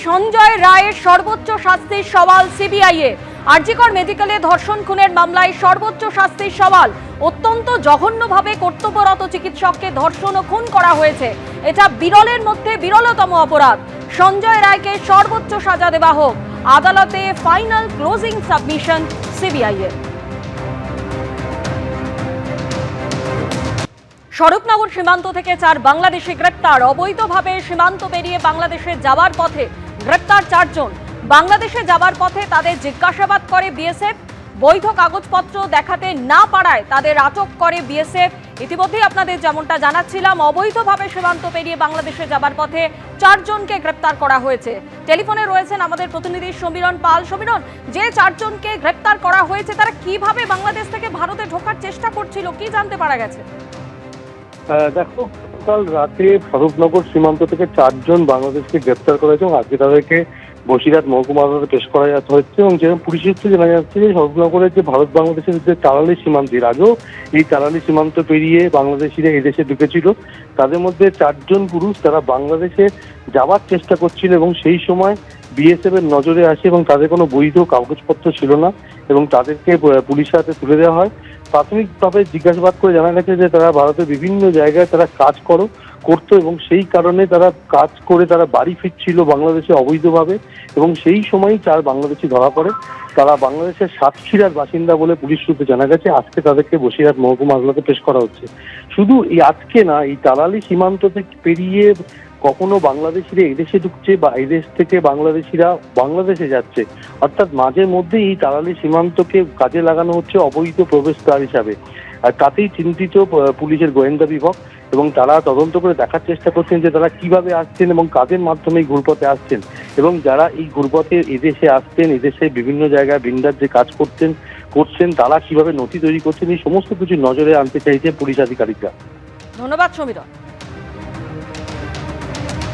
সঞ্জয় রায়ের সর্বোচ্চ শাস্তির সওয়াল সিবিআইয়ের। আরজিকর মেডিকেলে ধর্ষণ খুনের মামলায় সর্বোচ্চ শাস্তির সওয়াল। অত্যন্ত জঘন্যভাবে কর্তব্যরত চিকিৎসককে ধর্ষণ ও খুন করা হয়েছে। এটা বিরলের মধ্যে বিরলতম অপরাধ। সঞ্জয় রায়কে সর্বোচ্চ সাজা দেওয়া হোক। আদালতে ফাইনাল ক্লোজিং সাবমিশন সিবিআইয়ের। স্বরূপনগর সীমান্ত থেকে 4 বাংলাদেশি গ্রেপ্তার। অবৈধভাবে সীমান্ত পেরিয়ে বাংলাদেশে যাওয়ার পথে গ্রেপ্তার 4 জন। বাংলাদেশে যাওয়ার পথে তাদের জিজ্ঞাসাবাদ করে বিএসএফ। বৈধ কাগজপত্র দেখাতে না পারায় তাদের আটক করে বিএসএফ। ইতিমধ্যেই আপনাদের যেমনটা জানাচ্ছিলাম, অবৈধভাবে সীমান্ত পেরিয়ে বাংলাদেশে যাবার পথে 4 জনকে গ্রেপ্তার করা হয়েছে। টেলিফোনে রয়েছেন আমাদের প্রতিনিধি সমীরণ পাল। সমীরণ, যে 4 জনকে গ্রেপ্তার করা হয়েছে তারা কিভাবে বাংলাদেশ থেকে ভারতে ঢোকার চেষ্টা করছিল, কি জানতে পারা গেছে? দেখো, কাল রাতে স্বরূপনগর সীমান্ত থেকে 4 জন বাংলাদেশকে গ্রেপ্তার করা হয়েছে এবং আজকে তাদেরকে বসিরহাট মহকুমা আদালতে পেশ করা হচ্ছে। এবং যেরকম পুলিশ সূত্রে জানা যাচ্ছে যে স্বরূপনগরের যে ভারত বাংলাদেশের যে তালালি সীমান্ত, এর আগেও এই তালালি সীমান্ত পেরিয়ে বাংলাদেশিরা এদেশে ঢুকেছিল। তাদের মধ্যে 4 জন পুরুষ, তারা বাংলাদেশে যাওয়ার চেষ্টা করছিল এবং সেই সময় বিএসএফ এর নজরে আসে এবং তাদের কোনো বৈধ কাগজপত্র ছিল না এবং তাদেরকে পুলিশের হাতে তুলে দেওয়া হয়। প্রাথমিকভাবে জিজ্ঞাসাবাদ করে জানা গেছে যে তারা ভারতের বিভিন্ন জায়গায় তারা কাজ করতো এবং সেই কারণে তারা কাজ করে তারা বাড়ি ফিরছিল বাংলাদেশে অবৈধভাবে। এবং সেই সময়ই 4 বাংলাদেশি ধরা পড়ে। তারা বাংলাদেশের সাতক্ষীরার বাসিন্দা বলে পুলিশ সূত্রে জানা গেছে। আজকে তাদেরকে বসিরহাট মহকুমা আদালতে পেশ করা হচ্ছে। শুধু এই আজকে না, এই তালালি সীমান্ত থেকে পেরিয়ে কখনো বাংলাদেশিরা এদেশে ঢুকছে বা এদেশ থেকে বাংলাদেশিরা বাংলাদেশে যাচ্ছে, অর্থাৎ মাঝে মধ্যে এই তালালি সীমান্তকে কাজে লাগানো হচ্ছে অবৈধ প্রবেশদ্বার হিসাবে। আর তাতেই চিন্তিত পুলিশের গোয়েন্দা বিভাগ এবং তারা তদন্ত করে দেখার চেষ্টা করছেন যে তারা কিভাবে আসছেন এবং কাদের মাধ্যমে এই ঘুরপথে আসছেন এবং যারা এই ঘুরপথে এদেশে আসছেন, এদেশে বিভিন্ন জায়গায় ভিনরাজ্যে যে কাজ করছেন তারা কিভাবে নথি তৈরি করছেন, এই সমস্ত কিছু নজরে আনতে চাইছে পুলিশ আধিকারিকরা। ধন্যবাদ সমীরণ।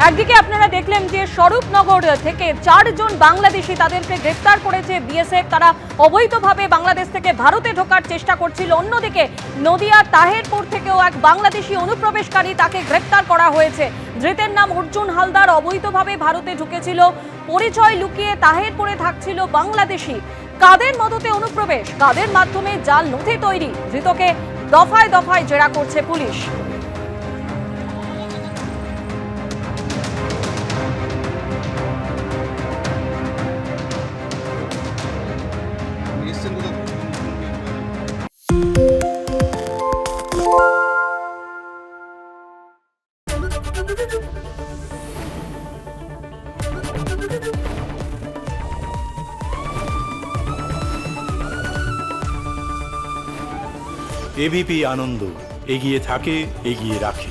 একদিকে আপনারা দেখলেন যে স্বরূপনগর থেকে 4 জন বাংলাদেশি, তাদেরকে গ্রেফতার করেছে বিএসএফ। তারা অবৈধভাবে বাংলাদেশ থেকে ভারতে ঢোকার চেষ্টা করছিল। অন্যদিকে নদিয়া তাহেরপুর থেকেও এক বাংলাদেশি অনুপ্রবেশকারী, তাকে গ্রেফতার করা হয়েছে। ধৃতের নাম অর্জুন হালদার। অবৈধভাবে ভারতে ঢুকেছিল, পরিচয় লুকিয়ে তাহেরপুরে থাকছিল বাংলাদেশি। কাদের মদতে অনুপ্রবেশ, কাদের মাধ্যমে জাল নথি তৈরি, ধৃতকে দফায় দফায় জেরা করছে পুলিশ। এবিপি আনন্দ, এগিয়ে থাকে, এগিয়ে রাখে।